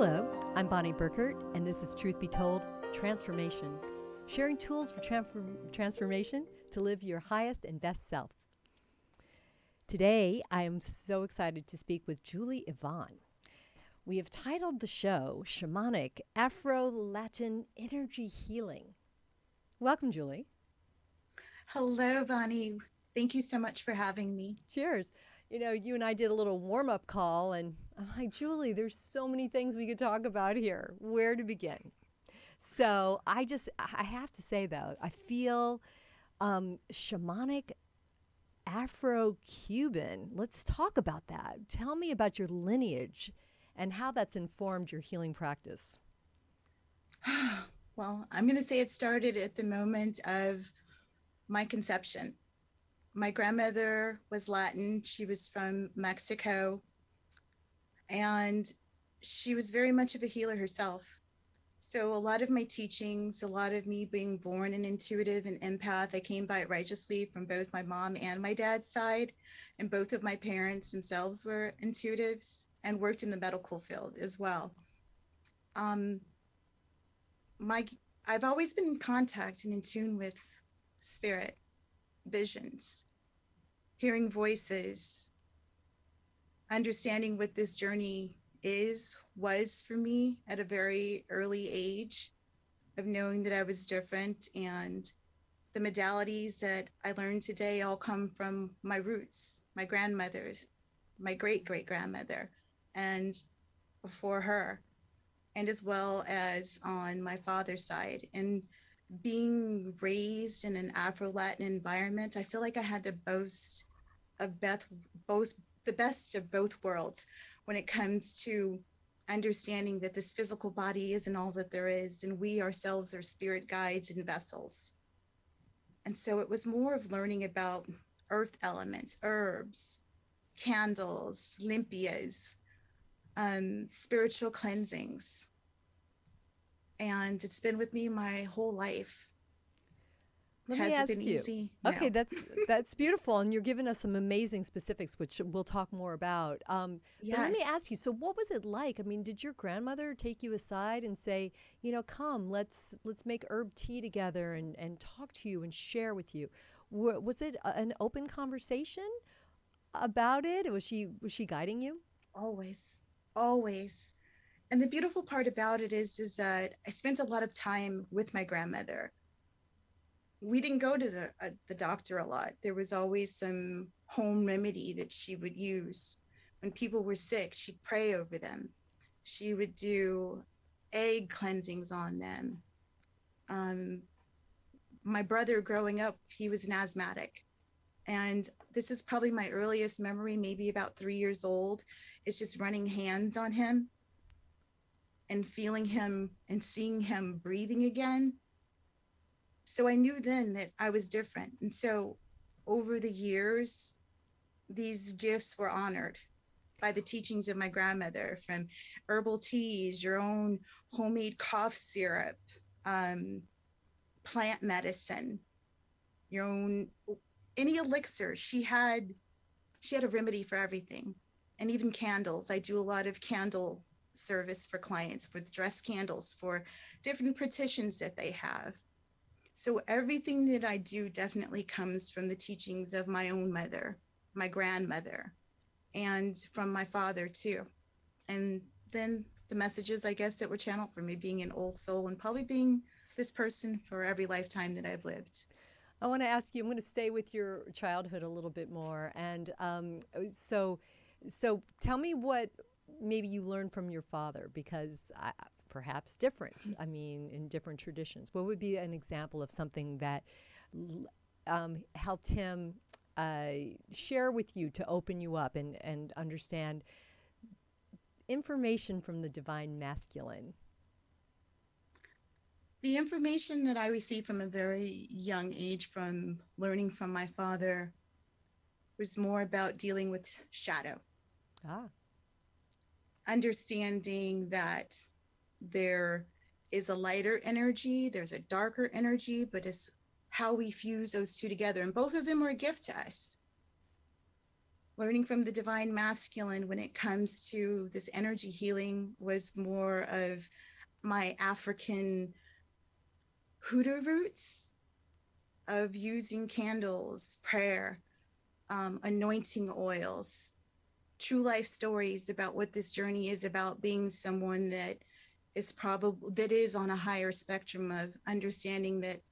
Hello, I'm Bonnie Burkert, and this is Truth Be Told, Transformation, sharing tools for transformation to live your highest and best self. Today, I am so excited to speak with Julie Evonne. We have titled the show Shamanic Afro-Latin Energy Healing. Welcome, Julie. Hello, Bonnie. Thank you so much for having me. Cheers. You know, you and I did a little warm-up call, and I'm like, Julie, there's so many things we could talk about here. Where to begin? So I have to say, though, I feel shamanic Afro-Cuban. Let's talk about that. Tell me about your lineage and how that's informed your healing practice. Well, I'm going to say it started at the moment of my conception. My grandmother was Latin. She was from Mexico, and she was very much of a healer herself. So a lot of my teachings, a lot of me being born an intuitive and empath, I came by it righteously from both my mom and my dad's side. And both of my parents themselves were intuitives and worked in the medical field as well. I've always been in contact and in tune with spirit, visions, hearing voices, understanding what this journey was for me at a very early age, of knowing that I was different. And the modalities that I learned today all come from my roots, my grandmother, my great-great-grandmother, and before her, and as well as on my father's side. And being raised in an Afro-Latin environment, I feel like I had the best of both worlds when it comes to understanding that this physical body isn't all that there is, and we ourselves are spirit guides and vessels. And so it was more of learning about earth elements, herbs, candles, limpias, spiritual cleansings. And it's been with me my whole life. Let me Has it been ask you. easy? Okay, No. that's beautiful, and you're giving us some amazing specifics, which we'll talk more about. But let me Yes. ask you. So, what was it like? I mean, did your grandmother take you aside and say, you know, come, let's make herb tea together and talk to you and share with you? Was it an open conversation about it? Was she guiding you? Always, always. And the beautiful part about it is that I spent a lot of time with my grandmother. We didn't go to the doctor a lot. There was always some home remedy that she would use. When people were sick, she'd pray over them. She would do egg cleansings on them. Um, my brother growing up, he was an asthmatic. And this is probably my earliest memory, maybe about 3 years old. It's just running hands on him and feeling him and seeing him breathing again. So I knew then that I was different. And so over the years, these gifts were honored by the teachings of my grandmother, from herbal teas, your own homemade cough syrup, plant medicine, your own, any elixir. She had a remedy for everything. And even candles. I do a lot of candle service for clients with dress candles for different petitions that they have. So everything that I do definitely comes from the teachings of my own mother, my grandmother, and from my father too. And then the messages, I guess, that were channeled for me, being an old soul and probably being this person for every lifetime that I've lived. I want to ask you. I'm going to stay with your childhood a little bit more, and so tell me what maybe you learned from your father, because perhaps different. I mean, in different traditions. What would be an example of something that helped him share with you to open you up and understand information from the divine masculine? The information that I received from a very young age from learning from my father was more about dealing with shadow, Ah, understanding that there is a lighter energy, there's a darker energy, but it's how we fuse those two together. And both of them were a gift to us. Learning from the divine masculine when it comes to this energy healing was more of my African hoodoo roots of using candles, prayer, anointing oils, true life stories about what this journey is about, being someone that is on a higher spectrum of understanding that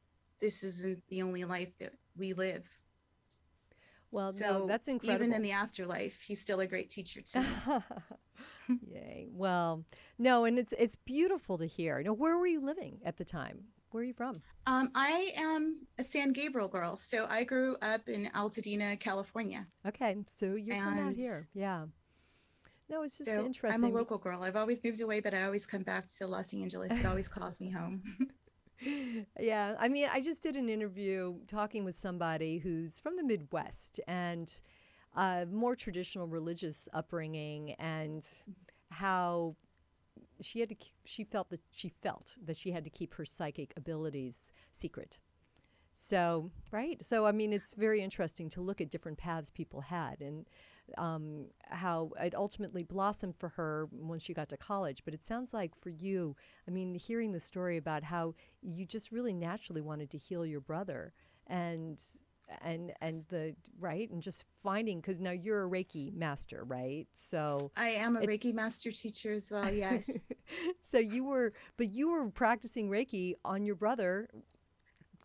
this isn't the only life that we live. Well, no, So that's even in incredible. the afterlife, he's still a great teacher to me. Yay. Well, no, and it's beautiful to hear. Now, where were you living at the time? Where are you from? I am a San Gabriel girl, so I grew up in Altadena, California, Okay, so you're from out and here. Yeah. No, it's just so I'm a interesting. local girl. I've always moved away, but I always come back to Los Angeles. It always calls me home. Yeah, I mean, I just did an interview talking with somebody who's from the Midwest and more traditional religious upbringing, and how she felt that she had to keep her psychic abilities secret. So, right? So, I mean, it's very interesting to look at different paths people had, and how it ultimately blossomed for her when she got to college. But it sounds like for you, I mean, hearing the story about how you just really naturally wanted to heal your brother, and the right, and just finding, because now you're a Reiki master, right? So I am a it Reiki master teacher as well, yes. so you were practicing Reiki on your brother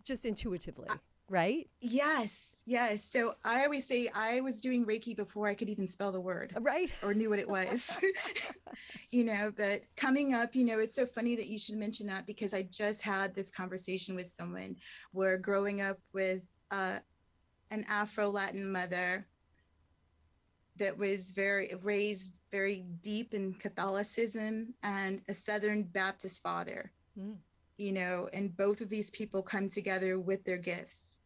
just intuitively, right? Yes, yes. So I always say I was doing Reiki before I could even spell the word Right? or knew what it was. But coming up, it's so funny that you should mention that, because I just had this conversation with someone where growing up with an Afro-Latin mother that was raised very deep in Catholicism, and a Southern Baptist father, Mm. and both of these people come together with their gifts,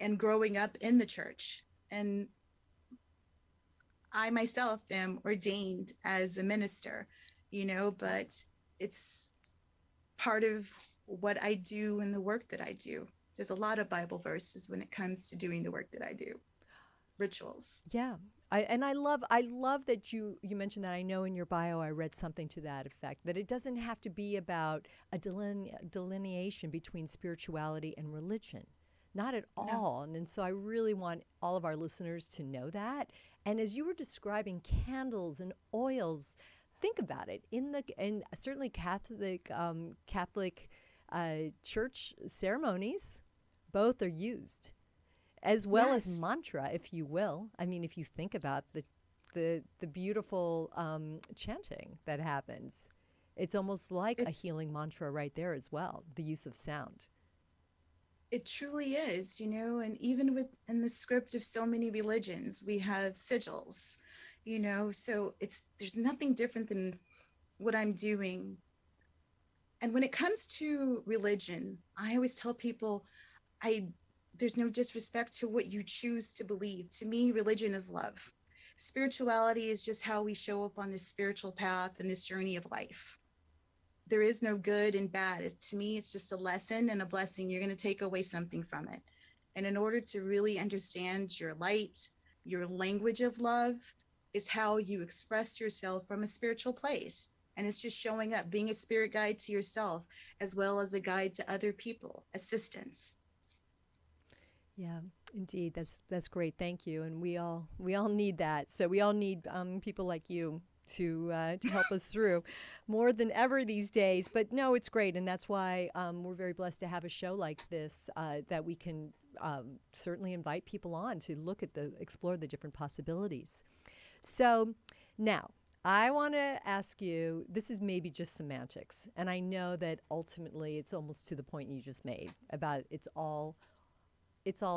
and growing up in the church. And I myself am ordained as a minister, but it's part of what I do and the work that I do. There's a lot of Bible verses when it comes to doing the work that I do, rituals. Yeah. I love that you mentioned that. I know in your bio I read something to that effect, that it doesn't have to be about a delineation between spirituality and religion. Not at No, all. And so I really want all of our listeners to know that. And as you were describing candles and oils, think about it. And certainly Catholic church ceremonies, both are used, as well as yes, mantra, if you will. I mean, if you think about the beautiful chanting that happens, it's almost like a it's healing mantra right there as well. The use of sound. it truly is, and even in the script of so many religions, we have sigils, so there's nothing different than what I'm doing. And when it comes to religion, I always tell people, I there's no disrespect to what you choose to believe. To me, religion is love. Spirituality is just how we show up on this spiritual path and this journey of life. There is no good and bad. To me, it's just a lesson and a blessing. You're going to take away something from it. And in order to really understand your light, your language of love is how you express yourself from a spiritual place. And it's just showing up, being a spirit guide to yourself, as well as a guide to other people, assistance. Yeah, indeed. That's great. Thank you. And we all need that. So we all need people like you to help us through more than ever these days. But no, it's great, and that's why we're very blessed to have a show like this, that we can certainly invite people on to explore the different possibilities. So now, I want to ask you, this is maybe just semantics, and I know that ultimately it's almost to the point you just made about it's all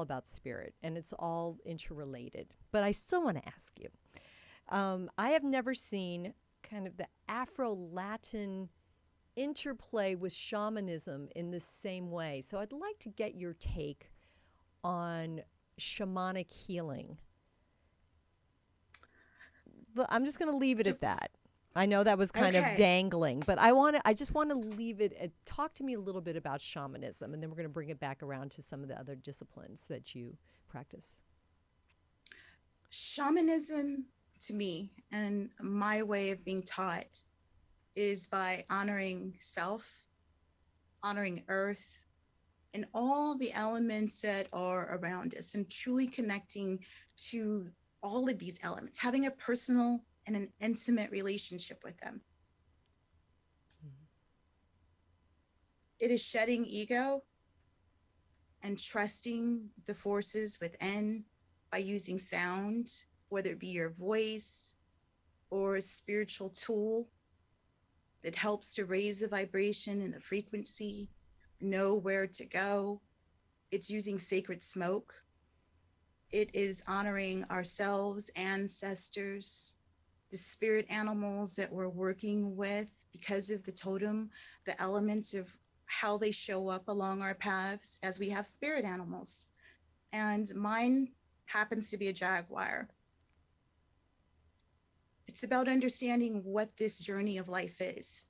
about spirit and it's all interrelated. But I still want to ask you. I have never seen kind of the Afro-Latin interplay with shamanism in the same way. So I'd like to get your take on shamanic healing. But I'm just going to leave it at that. I know that was kind of Okay. dangling, but I just want to leave it at, talk to me a little bit about shamanism, and then we're going to bring it back around to some of the other disciplines that you practice. Shamanism, to me, and my way of being taught, is by honoring self, honoring earth, and all the elements that are around us, and truly connecting to all of these elements, having a personal and an intimate relationship with them. It is shedding ego and trusting the forces within by using sound, whether it be your voice or a spiritual tool that helps to raise the vibration and the frequency, know where to go. It's using sacred smoke. It is honoring ourselves, ancestors, the spirit animals that we're working with because of the totem, the elements of how they show up along our paths as we have spirit animals. And mine happens to be a jaguar. It's about understanding what this journey of life is.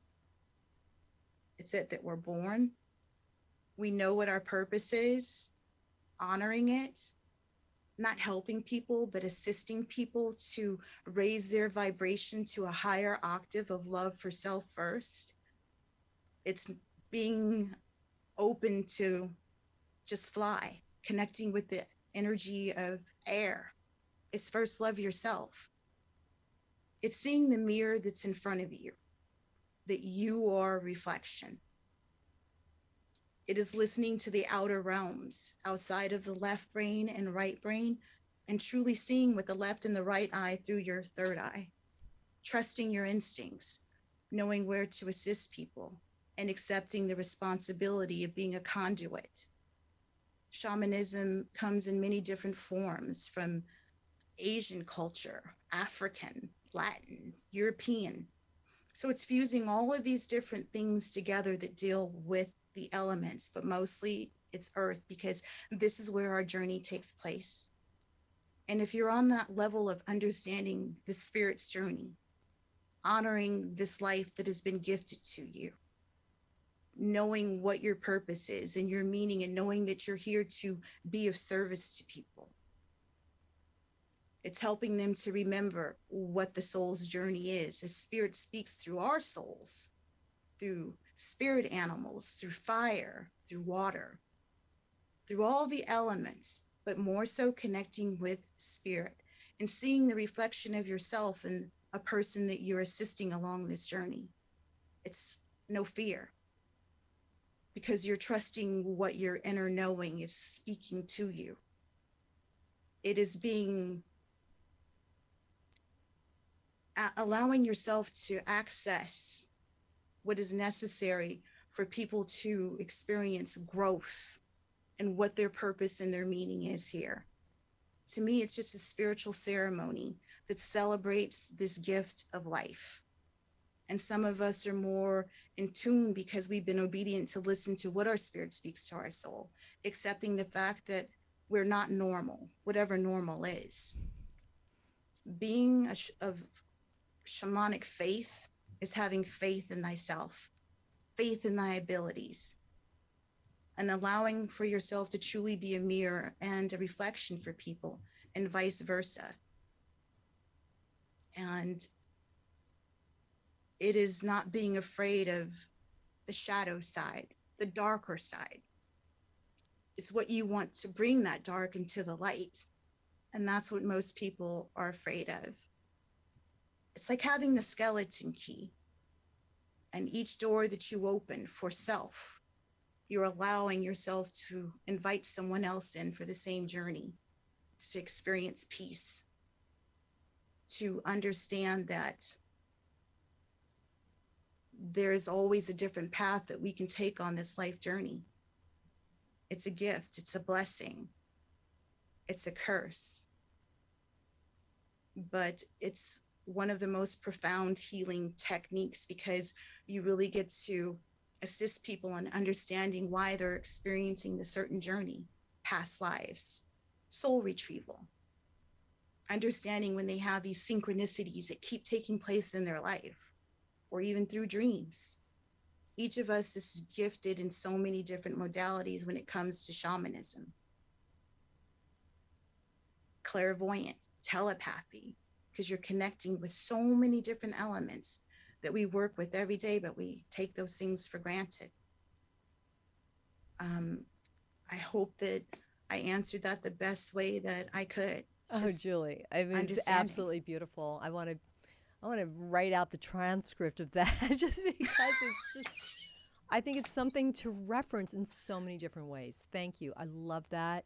It's that we're born, we know what our purpose is, honoring it, not helping people, but assisting people to raise their vibration to a higher octave of love for self first. It's being open to just fly, connecting with the energy of air. It's first love yourself. It's seeing the mirror that's in front of you, that you are a reflection. It is listening to the outer realms outside of the left brain and right brain, and truly seeing with the left and the right eye through your third eye, trusting your instincts, knowing where to assist people, and accepting the responsibility of being a conduit. Shamanism comes in many different forms, from Asian culture, African, Latin, European. So it's fusing all of these different things together that deal with the elements, but mostly it's earth, because this is where our journey takes place. And if you're on that level of understanding the spirit's journey, honoring this life that has been gifted to you, knowing what your purpose is and your meaning, and knowing that you're here to be of service to people, it's helping them to remember what the soul's journey is, as spirit speaks through our souls, through spirit animals, through fire, through water, through all the elements, but more so connecting with spirit and seeing the reflection of yourself in a person that you're assisting along this journey. It's no fear, because you're trusting what your inner knowing is speaking to you. It is being allowing yourself to access what is necessary for people to experience growth and what their purpose and their meaning is here. To me, it's just a spiritual ceremony that celebrates this gift of life. And some of us are more in tune because we've been obedient to listen to what our spirit speaks to our soul, accepting the fact that we're not normal, whatever normal is. Being of shamanic faith is having faith in thyself, faith in thy abilities, and allowing for yourself to truly be a mirror and a reflection for people, and vice versa. And it is not being afraid of the shadow side, the darker side. It's what you want to bring that dark into the light. And that's what most people are afraid of. It's like having the skeleton key. And each door that you open for self, you're allowing yourself to invite someone else in for the same journey, to experience peace, to understand that there's always a different path that we can take on this life journey. It's a gift, it's a blessing, it's a curse, but it's one of the most profound healing techniques, because you really get to assist people in understanding why they're experiencing the certain journey, past lives, soul retrieval, understanding when they have these synchronicities that keep taking place in their life, or even through dreams. Each of us is gifted in so many different modalities when it comes to shamanism. Clairvoyant, telepathy, because you're connecting with so many different elements that we work with every day, but we take those things for granted. I hope that I answered that the best way that I could. It's Oh, just Julie, I mean, it's understanding. absolutely beautiful. I want to write out the transcript of that just because it's just, I think it's something to reference in so many different ways. Thank you. I love that.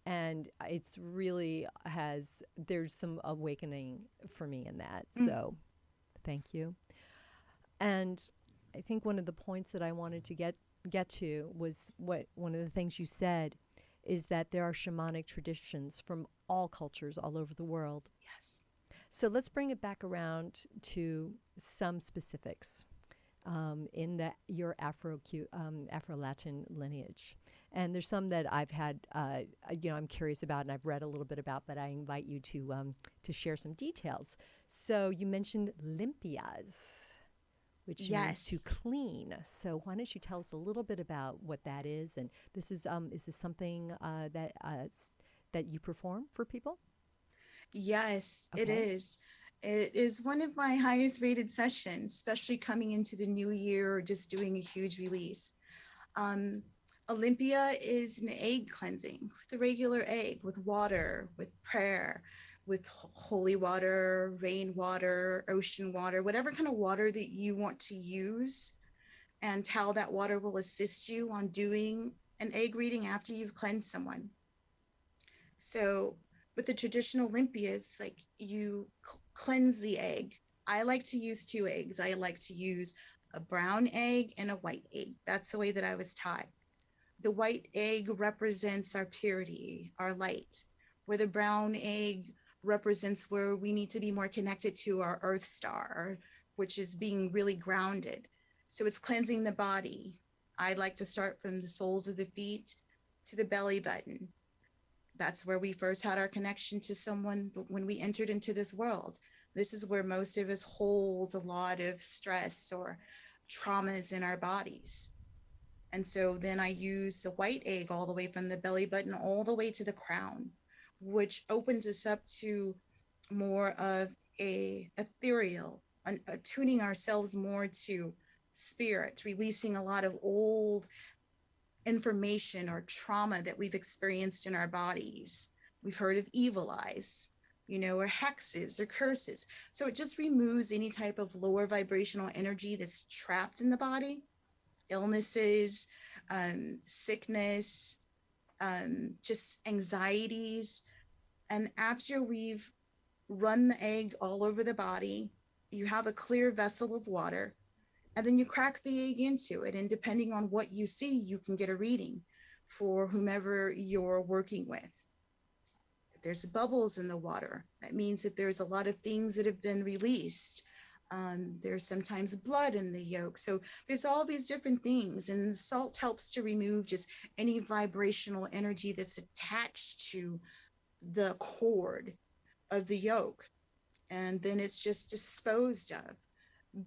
And it's really has, there's some awakening for me in that. Mm, So thank you. And I think one of the points that I wanted to get to was what one of the things you said is that there are shamanic traditions from all cultures all over the world. yes. So let's bring it back around to some specifics in your Afro-Latin lineage. And there's some that I've had, I'm curious about and I've read a little bit about, but I invite you to share some details. So you mentioned limpias, which means to Yes. clean. So why don't you tell us a little bit about what that is? And this is this something that you perform for people? Yes, it Okay. is. It is one of my highest rated sessions, especially coming into the new year or just doing a huge release. Um, Olympia is an egg cleansing, the regular egg with water, with prayer, with holy water, rainwater, ocean water, whatever kind of water that you want to use, and how that water will assist you on doing an egg reading after you've cleansed someone. So with the traditional Olympias, like you cleanse the egg. I like to use two eggs. I like to use a brown egg and a white egg. That's the way that I was taught. The white egg represents our purity, our light, where the brown egg represents where we need to be more connected to our earth star, which is being really grounded. So it's cleansing the body. I like to start from the soles of the feet to the belly button. That's where we first had our connection to someone when we entered into this world. This is where most of us hold a lot of stress or traumas in our bodies. And so then I use the white egg all the way from the belly button all the way to the crown, which opens us up to more of a ethereal, tuning ourselves more to spirit, releasing a lot of old information or trauma that we've experienced in our bodies. We've heard of evil eyes, or hexes or curses. So it just removes any type of lower vibrational energy that's trapped in the body, illnesses, sickness, just anxieties. And after we've run the egg all over the body, you have a clear vessel of water, and then you crack the egg into it. And depending on what you see, you can get a reading for whomever you're working with. If there's bubbles in the water, that means that there's a lot of things that have been released. There's sometimes blood in the yolk. So there's all these different things. And salt helps to remove just any vibrational energy that's attached to the cord of the yolk. And then it's just disposed of.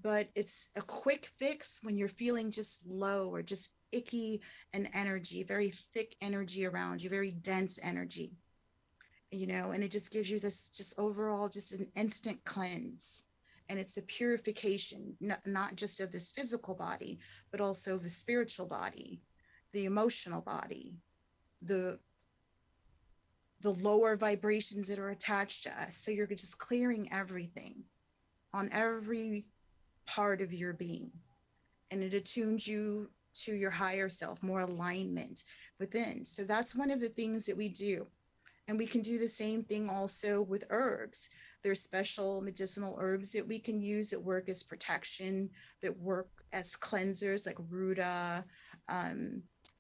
But it's a quick fix when you're feeling just low or just icky and energy, very thick energy around you, very dense energy, and it just gives you this just overall, just an instant cleanse. And it's a purification, not just of this physical body, but also the spiritual body, the emotional body, the the lower vibrations that are attached to us. So you're just clearing everything on every part of your being, and it attunes you to your higher self, more alignment within. So that's one of the things that we do. And we can do the same thing also with herbs. There's special medicinal herbs that we can use that work as protection, that work as cleansers, like ruta,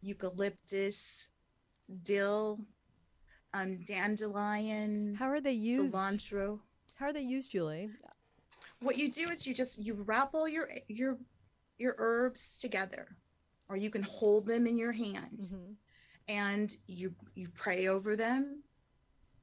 eucalyptus, dill, dandelion, How are they used? cilantro. How are they used, Julie? What you do is you wrap all your herbs together, or you can hold them in your hand, Mm-hmm. and you pray over them.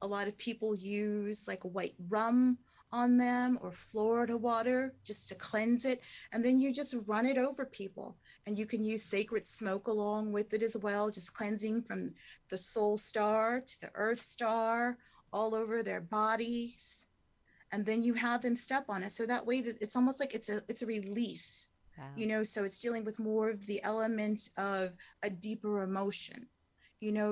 A lot of people use like white rum on them or Florida water just to cleanse it. And then you just run it over people. And you can use sacred smoke along with it as well, just cleansing from the soul star to the earth star, all over their bodies, and then you have them step on it. So that way that it's almost like it's a release, Wow. so it's dealing with more of the element of a deeper emotion.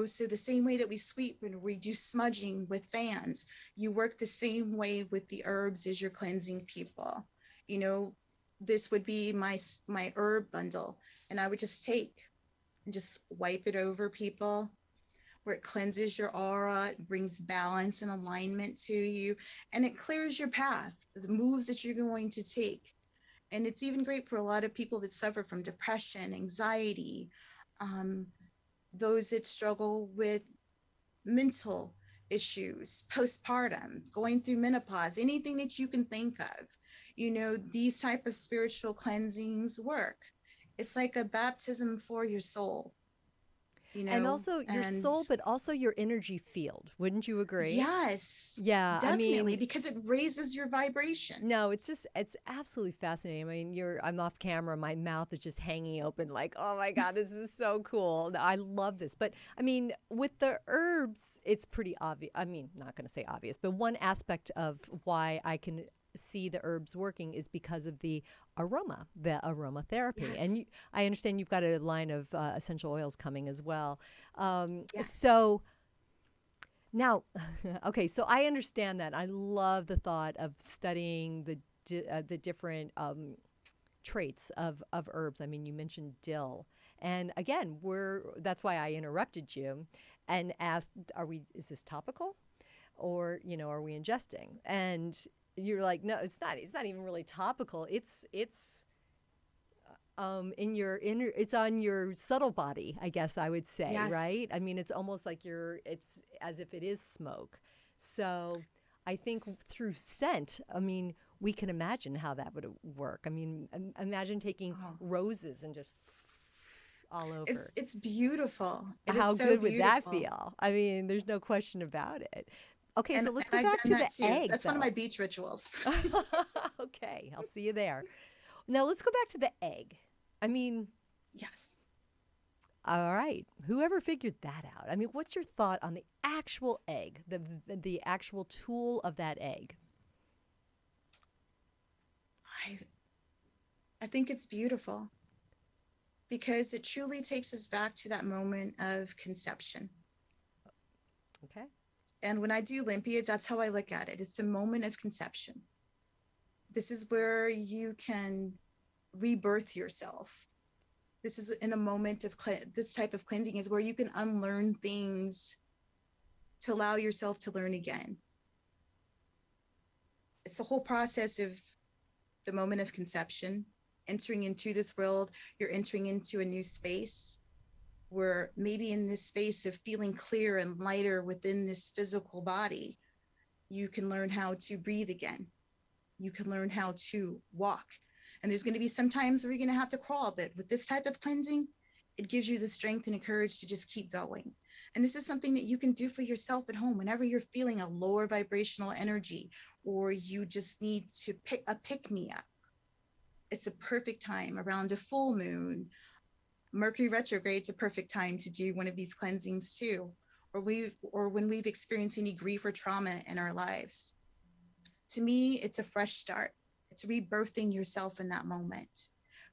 So the same way that we sweep and we do smudging with fans, you work the same way with the herbs as you're cleansing people. You know, this would be my herb bundle, and I would just take and just wipe it over people, where it cleanses your aura, it brings balance and alignment to you, and it clears your path, the moves that you're going to take. And it's even great for a lot of people that suffer from depression, anxiety, um, those that struggle with mental issues, postpartum, going through menopause, anything that you can think of. These type of spiritual cleansings work. It's like a baptism for your soul, And also your and soul, but also your energy field. Wouldn't you agree? yes, Yeah, I definitely, mean, because it raises your vibration. no, it's absolutely fascinating. I mean, I'm off camera, my mouth is just hanging open like, "Oh my God, this is so cool. I love this." But I mean, with the herbs, it's pretty obvious. I mean, not going to say obvious, but one aspect of why I can see the herbs working is because of the aromatherapy. And Yes, I understand you've got a line of essential oils coming as well. yes, So now, okay, so I understand that. I love the thought of studying the different traits of herbs. I mean, you mentioned dill, and again, that's why I interrupted you and asked, is this topical, or are we ingesting? And you're like, no, it's not. It's not even really topical. It's in your inner, it's on your subtle body, I guess I would say, yes. right? I mean, it's almost like it's as if it is smoke. So I think through scent, I mean, we can imagine how that would work. I mean, imagine taking Oh, roses and just all it's over. it's beautiful. It is How so good would that beautiful. feel? I mean, there's no question about it. Okay, And so let's and go I've back done to the that too. egg, That's one of my though. beach rituals. Okay, I'll see you there. Now let's go back to the egg. I mean, Yes. all right. Whoever figured that out? I mean, what's your thought on the actual egg, the actual tool of that egg? I I think it's beautiful because it truly takes us back to that moment of conception. Okay. And when I do Olympias, that's how I look at it. It's a moment of conception. This is where you can rebirth yourself. This is in a moment of this type of cleansing is where you can unlearn things to allow yourself to learn again. It's the whole process of the moment of conception, entering into this world. You're entering into a new space where maybe in this space of feeling clear and lighter within this physical body, you can learn how to breathe again. You can learn how to walk. And there's going to be some times where you're going to have to crawl, but with this type of cleansing, it gives you the strength and the courage to just keep going. And this is something that you can do for yourself at home whenever you're feeling a lower vibrational energy, or you just need to pick me up. It's a perfect time around a full moon. Mercury retrograde's a perfect time to do one of these cleansings too, or when we've experienced any grief or trauma in our lives. To me, it's a fresh start. It's rebirthing yourself in that moment,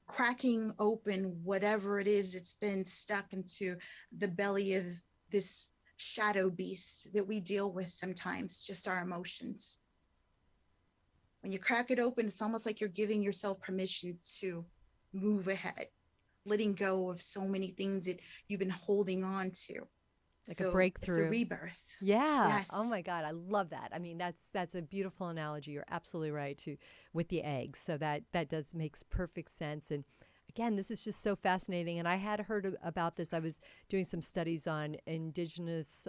cracking open whatever it is that's been stuck into the belly of this shadow beast that we deal with sometimes, just our emotions. When you crack it open, it's almost like you're giving yourself permission to move ahead, letting go of so many things that you've been holding on to. Like a So it's a breakthrough. rebirth. Yeah. Oh my Yes. God, I love that. I mean, that's a beautiful analogy. You're absolutely right to with the eggs. So that does makes perfect sense. And again, this is just so fascinating. And I had heard about this. I was doing some studies on indigenous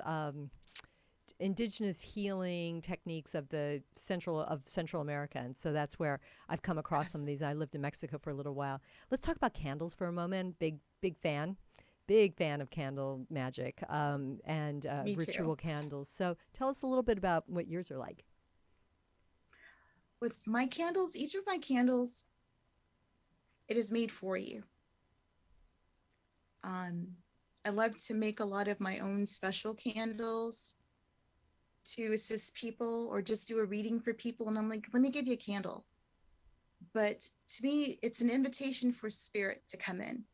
healing techniques of Central America, and so that's where I've come across some of Yes. these. I lived in Mexico for a little while. Let's talk about candles for a moment. Big fan of candle magic and Me too. ritual candles. So tell us a little bit about what yours are like. With my candles, each of my candles, it is made for you. Um, I love to make a lot of my own special candles to assist people or just do a reading for people. And I'm like, let me give you a candle. But to me, it's an invitation for spirit to come in.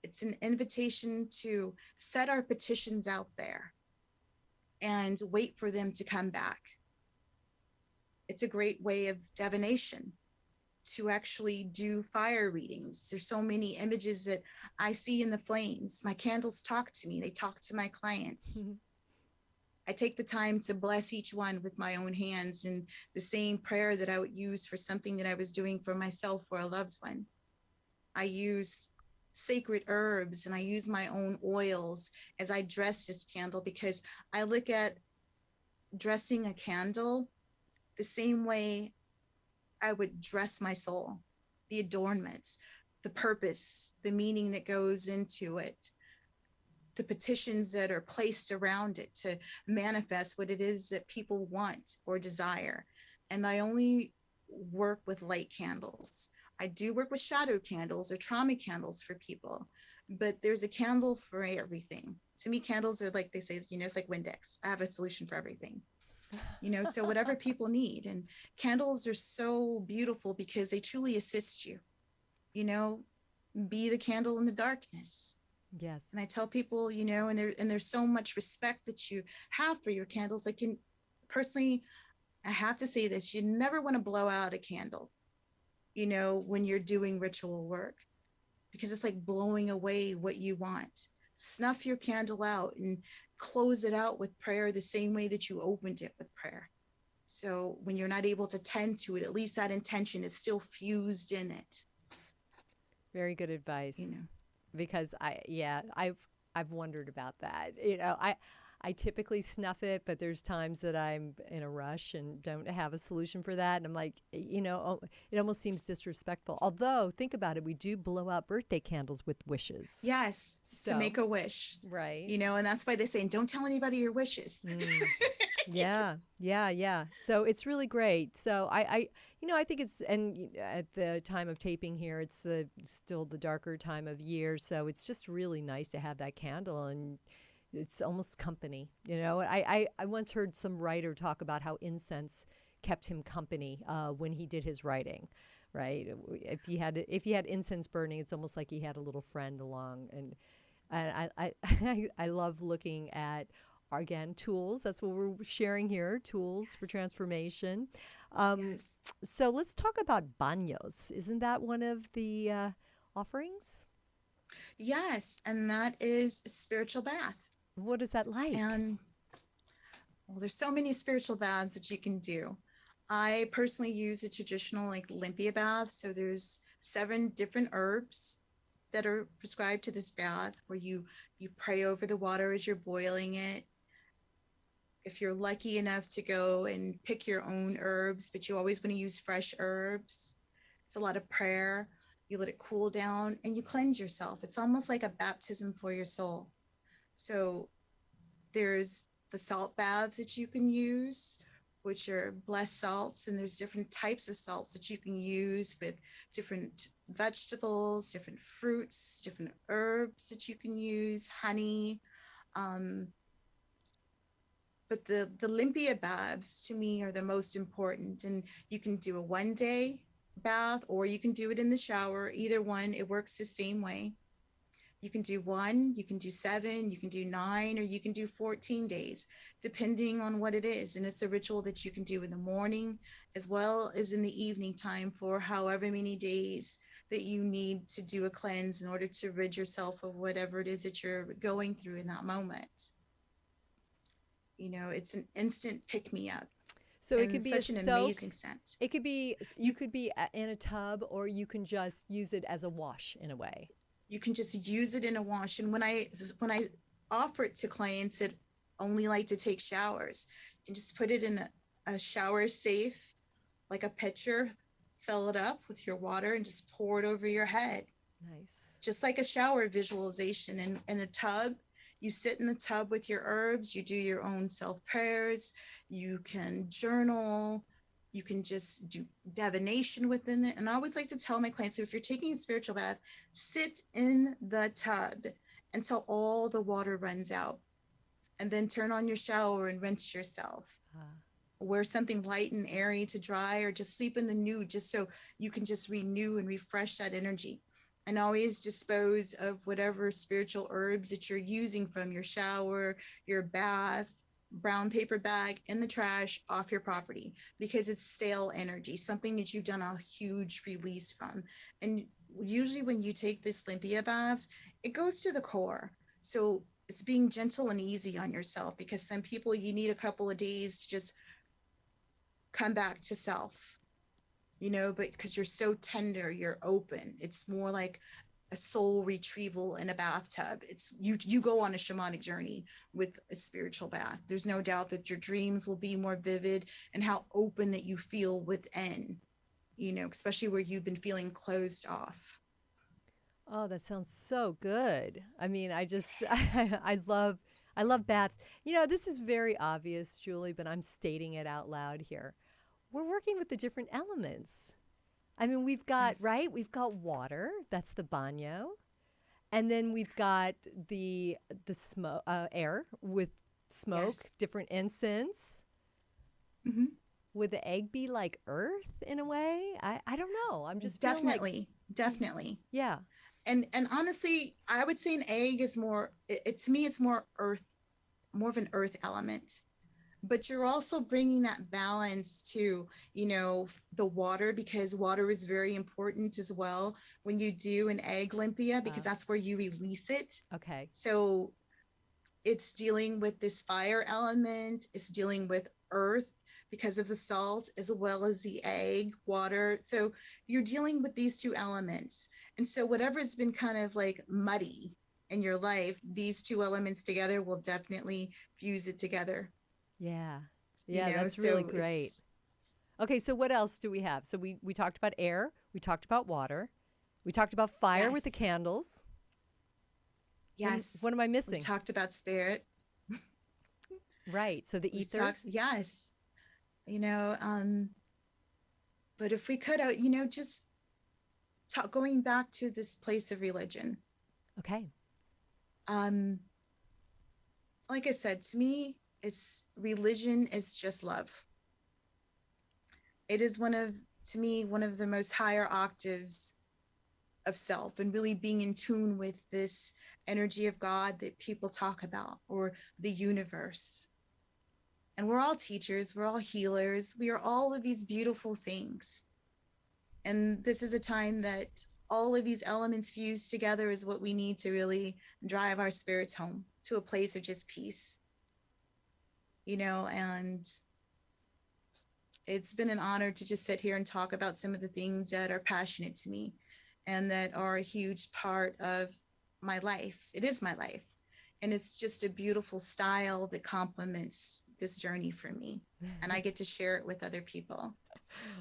It's an invitation to set our petitions out there and wait for them to come back. It's a great way of divination to actually do fire readings. There's so many images that I see in the flames. My candles talk to me. They talk to my clients. I take the time to bless each one with my own hands in the same prayer that I would use for something that I was doing for myself or a loved one. I use sacred herbs and I use my own oils as I dress this candle, because I look at dressing a candle the same way I would dress my soul, the adornments, the purpose, the meaning that goes into it, the petitions that are placed around it to manifest what it is that people want or desire. And I only work with light candles. I do work with shadow candles or trauma candles for people, but there's a candle for everything. To me, candles are like they say, it's like Windex. I have a solution for everything. So whatever people need. And candles are so beautiful because they truly assist you, be the candle in the darkness. Yes. And I tell people, and there's so much respect that you have for your candles. I can personally, I have to say this, you never want to blow out a candle, when you're doing ritual work, because it's like blowing away what you want. Snuff your candle out and close it out with prayer the same way that you opened it with prayer. So when you're not able to tend to it, at least that intention is still fused in it. Very good advice. Because I've wondered about that. I typically snuff it, but there's times that I'm in a rush and don't have a solution for that. And I'm like, it almost seems disrespectful. Although, think about it, we do blow out birthday candles with wishes. Yes, to make a wish. Right. And that's why they say, don't tell anybody your wishes. Yeah. So it's really great. So I think it's, and at the time of taping here, it's still the darker time of year. So it's just really nice to have that candle, and it's almost company. I once heard some writer talk about how incense kept him company when he did his writing. Right. If he had incense burning, it's almost like he had a little friend along. And I love looking at, again, tools. That's what we're sharing here, tools for transformation. Yes. So let's talk about banós. Isn't that one of the offerings? Yes, and that is a spiritual bath. What is that like? And well, there's so many spiritual baths that you can do. I personally use a traditional limpia bath. So there's 7 different herbs that are prescribed to this bath, where you pray over the water as you're boiling it. If you're lucky enough to go and pick your own herbs, but you always want to use fresh herbs. It's a lot of prayer. You let it cool down and you cleanse yourself. It's almost like a baptism for your soul. So there's the salt baths that you can use, which are blessed salts, and there's different types of salts that you can use with different vegetables, different fruits, different herbs that you can use, honey. But the limpia baths to me are the most important, and you can do a 1-day bath or you can do it in the shower. Either one, it works the same way. You can do 1, you can do 7, you can do 9, or you can do 14 days, depending on what it is. And it's a ritual that you can do in the morning as well as in the evening time, for however many days that you need to do a cleanse in order to rid yourself of whatever it is that you're going through in that moment. It's an instant pick-me-up. So it could be such an amazing scent. It could be, you could be in a tub, or you can just use it as a wash in a way. You can just use it in a wash. And when I offer it to clients that only like to take showers, and just put it in a shower safe, like a pitcher, fill it up with your water and just pour it over your head. Nice. Just like a shower visualization in a tub. You sit in the tub with your herbs, you do your own self prayers, you can journal, you can just do divination within it. And I always like to tell my clients, so if you're taking a spiritual bath, sit in the tub until all the water runs out. and then turn on your shower and rinse yourself. Ah. Wear something light and airy to dry, or just sleep in the nude, just so you can just renew and refresh that energy. And always dispose of whatever spiritual herbs that you're using from your shower, your bath, brown paper bag in the trash, off your property, because it's stale energy, something that you've done a huge release from. And usually when you take this limpia baths, it goes to the core. So it's being gentle and easy on yourself, because some people, you need a couple of days to just come back to self, but because you're so tender, you're open. It's more like a soul retrieval in a bathtub. It's you go on a shamanic journey with a spiritual bath. There's no doubt that your dreams will be more vivid, and how open that you feel within, especially where you've been feeling closed off. Oh, that sounds so good. I mean, I just I love bats. This is very obvious, Julie, but I'm stating it out loud here. We're working with the different elements. I mean, we've got, Yes. right? We've got water, that's the banyo. And then we've got the smoke air with smoke, Yes. different incense. Hmm. Would the egg be like earth in a way? I don't know. I'm just feel like Definitely. Definitely. yeah. And honestly, I would say an egg is more, to me, it's more earth, more of an earth element. But you're also bringing that balance to, the water, because water is very important as well when you do an egg limpia, because Uh, that's where you release it. okay. So it's dealing with this fire element, it's dealing with earth because of the salt, as well as the egg, water. So you're dealing with these two elements. And so whatever's been kind of like muddy in your life, these two elements together will definitely fuse it together. Yeah. Yeah, that's really So great. it's, Okay, so what else do we have? So we talked about air, we talked about water, we talked about fire with the yes, candles. yes. What am I We've missing? talked about spirit. Right. So the We've ether. talked, yes, you know, but if we could, just going back to this place of religion. Okay. Um, like I said, to me, it's religion is just love. It is to me, one of the most higher octaves of self, and really being in tune with this energy of God that people talk about, or the universe. And we're all teachers, we're all healers, we are all of these beautiful things. And this is a time that all of these elements fused together is what we need to really drive our spirits home to a place of just peace, and it's been an honor to just sit here and talk about some of the things that are passionate to me and that are a huge part of my life. It is my life. And it's just a beautiful style that complements this journey for me. And I get to share it with other people.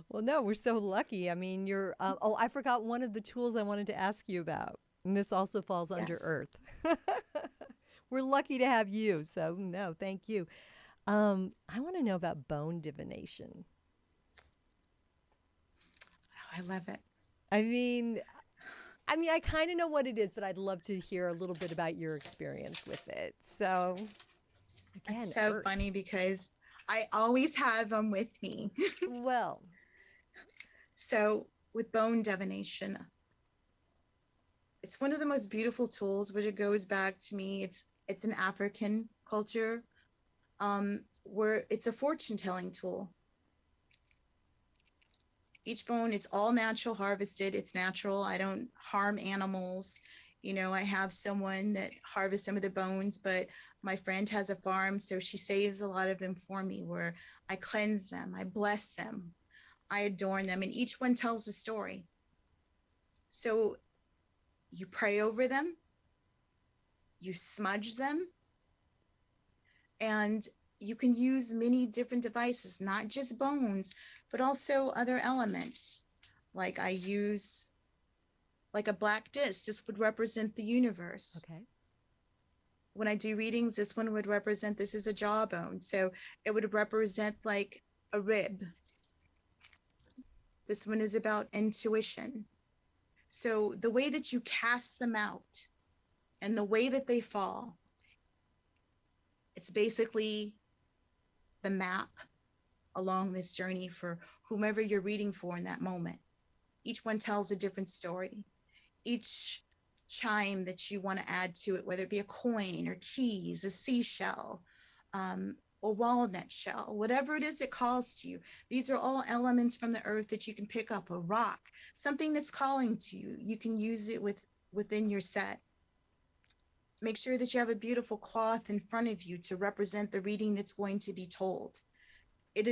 Well, no, we're so lucky. I mean, you're, oh, I forgot one of the tools I wanted to ask you about. And this also falls under Yes. earth. We're lucky to have you. So, no, thank you. I want to know about bone divination. Oh, I love it. I mean, I kind of know what it is, but I'd love to hear a little bit about your experience with it. So, It's again, so earth. funny because I always have them with me. Well, So, with bone divination, it's one of the most beautiful tools, which it goes back to me. It's an African culture, where it's a fortune telling tool. Each bone, it's all natural, harvested. It's natural. I don't harm animals. I have someone that harvests some of the bones, but my friend has a farm, so she saves a lot of them for me, where I cleanse them, I bless them, I adorn them, and each one tells a story. So you pray over them, you smudge them, and you can use many different devices, not just bones, but also other elements. Like I use like a black disc. This would represent the universe. okay. When I do readings, this one would represent, this is a jawbone. So it would represent like a rib. This one is about intuition. So the way that you cast them out and the way that they fall, It's basically the map along this journey for whomever you're reading for in that moment. Each one tells a different story. Each chime that you want to add to it, whether it be a coin or keys, a seashell, a walnut shell, whatever it is it calls to you. These are all elements from the earth that you can pick up, a rock, something that's calling to you. You can use it within your set. Make sure that you have a beautiful cloth in front of you to represent the reading that's going to be told. It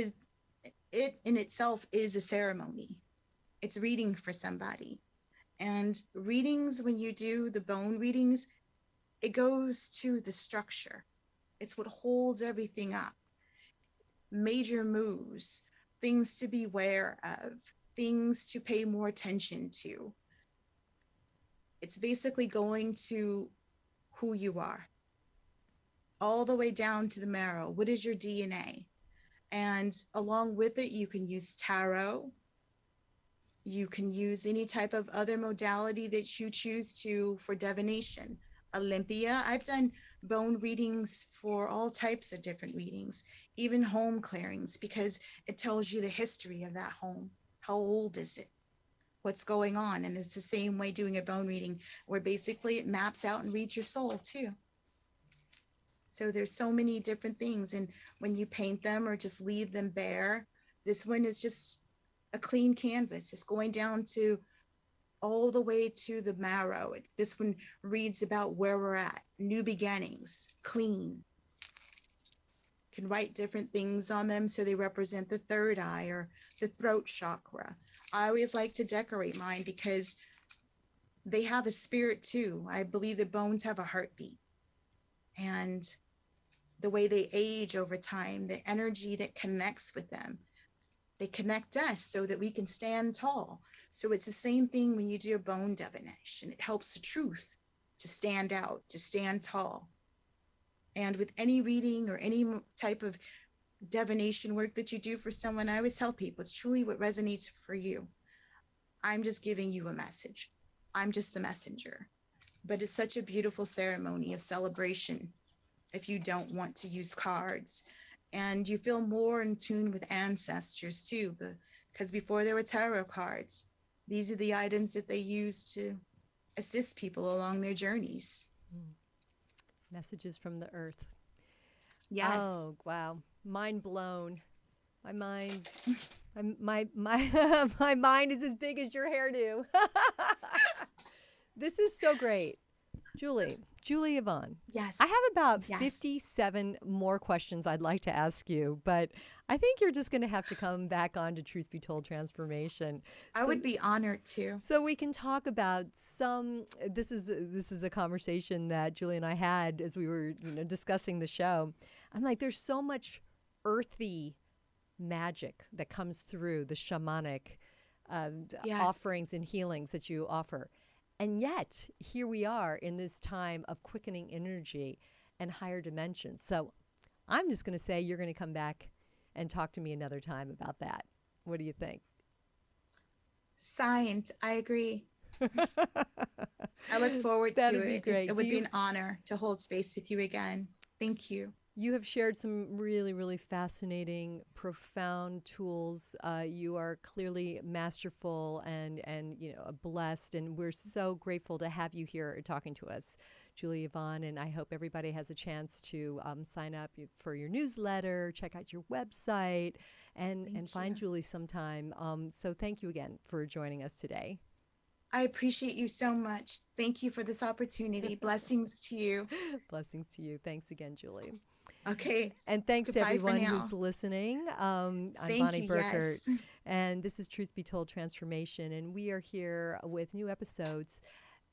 in itself is a ceremony. It's reading for somebody. And readings, when you do the bone readings, it goes to the structure. It's what holds everything up. Major moves, things to be aware of, things to pay more attention to. It's basically going to who you are, all the way down to the marrow. What is your DNA? And along with it, you can use tarot. You can use any type of other modality that you choose to for divination. Olympia, I've done bone readings for all types of different readings, even home clearings, because it tells you the history of that home. How old is it? What's going on? And it's the same way doing a bone reading, where basically it maps out and reads your soul too. So there's so many different things. And when you paint them or just leave them bare, this one is just a clean canvas. It's going down to all the way to the marrow. This one reads about where we're at, new beginnings, clean. Can write different things on them so they represent the third eye or the throat chakra. I always like to decorate mine because they have a spirit too. I believe the bones have a heartbeat. And the way they age over time, the energy that connects with them, they connect us so that we can stand tall. So it's the same thing when you do a bone divination. It helps the truth to stand out, to stand tall. And with any reading or any type of divination work that you do for someone, I always tell people it's truly what resonates for you. I'm just giving you a message. I'm just the messenger. But it's such a beautiful ceremony of celebration if you don't want to use cards. And you feel more in tune with ancestors too, because before there were tarot cards, these are the items that they used to assist people along their journeys. Messages from the earth. Yes. Oh, wow. Mind blown. My mind, my mind is as big as your hairdo. This is so great. Julie Evonne. Yes. I have about 57 more questions I'd like to ask you, but I think you're just going to have to come back on to Truth Be Told Transformation. I would be honored to. So we can talk about this is a conversation that Julie and I had as we were, discussing the show. I'm like, there's so much earthy magic that comes through the shamanic offerings and healings that you offer. And yet, here we are in this time of quickening energy and higher dimensions. So I'm just going to say you're going to come back and talk to me another time about that. What do you think? Signed. I agree. I look forward to That'd be it. great. It would be an honor to hold space with you again. Thank you. You have shared some really, really fascinating, profound tools. You are clearly masterful and blessed, and we're so grateful to have you here talking to us, Julie Evonne. And I hope everybody has a chance to sign up for your newsletter, check out your website, and find Julie sometime. So thank you again for joining us today. I appreciate you so much. Thank you for this opportunity. Blessings to you. Blessings to you. Thanks again, Julie. Okay. And thanks to everyone who's listening. I'm Bonnie Burkert, and this is Truth Be Told Transformation, and we are here with new episodes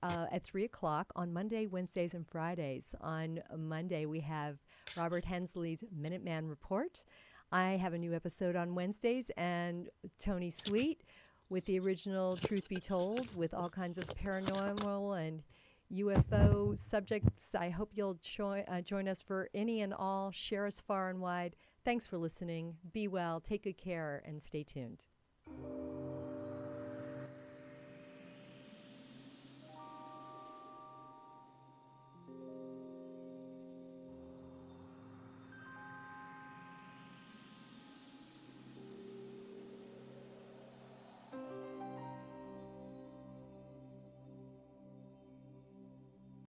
at 3 o'clock on Monday, Wednesdays, and Fridays. On Monday, we have Robert Hensley's Minuteman Report. I have a new episode on Wednesdays, and Tony Sweet with the original Truth Be Told with all kinds of paranormal and UFO subjects. I hope you'll join us for any and all. Share us far and wide. Thanks for listening. Be well, take good care, and stay tuned.